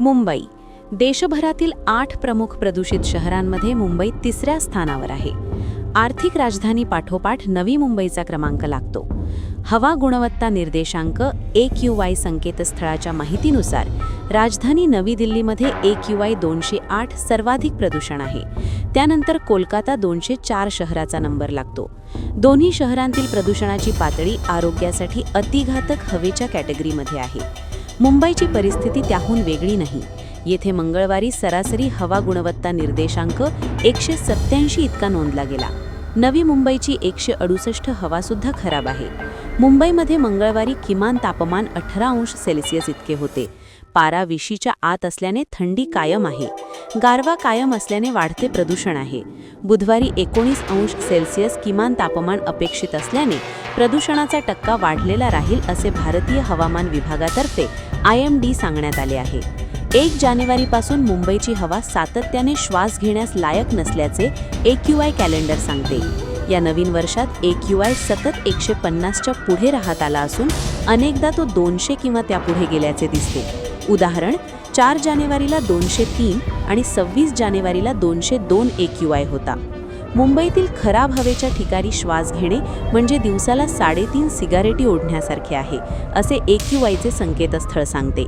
मुंबई देशभरातील 8 प्रमुख प्रदूषित शहरांमध्ये मुंबई तिसऱ्या स्थानावर आहे. आर्थिक राजधानी पाठोपाठ नवी मुंबईचा क्रमांक लागतो. हवा गुणवत्ता निर्देशांक AQI संकेतस्थळाच्या माहितीनुसार राजधानी नवी दिल्लीमध्ये AQI 208 सर्वाधिक प्रदूषण आहे. त्यानंतर कोलकाता 204 शहराचा नंबर लागतो. दोन्ही शहरांतील प्रदूषणाची पातळी आरोग्यासाठी अतिघातक हवेच्या कॅटेगरीमध्ये आहे. मुंबईची परिस्थिती त्याहून वेगळी नाही. येथे मंगळवारी सरासरी हवा गुणवत्ता निर्देशांक 187 इतका नोंदला गेला. नवी मुंबईची 168 हवासुद्धा खराब आहे. मुंबईमध्ये मंगळवारी किमान तापमान 18°C इतके होते. पारा 20च्या आत असल्याने थंडी कायम आहे. गारवा कायम असल्याने वाढते प्रदूषण आहे. बुधवारी 19°C किमान तापमान अपेक्षित असल्याने प्रदूषणाचा टक्का वाढलेला राहील असे भारतीय हवामान विभागातर्फे IMD सांगण्यात आले आहे. 1 जानेवारीपासून मुंबईची हवा सातत्याने श्वास घेण्यास लायक नसल्याचे AQI कॅलेंडर सांगते. या नवीन वर्षात AQI सतत 150च्या पुढे राहत आला असून अनेकदा तो 200 किंवा त्यापुढे गेल्याचे दिसते. उदाहरण 4 जानेवारीला 203 आणि 26 जानेवारीला 202 AQI होता. मुंबईतील खराब हवेच्या ठिकाणी श्वास घेणे म्हणजे दिवसाला 3.5 सिगारेटी ओढण्यासारखे आहे, असे AQIचे संकेतस्थळ सांगते.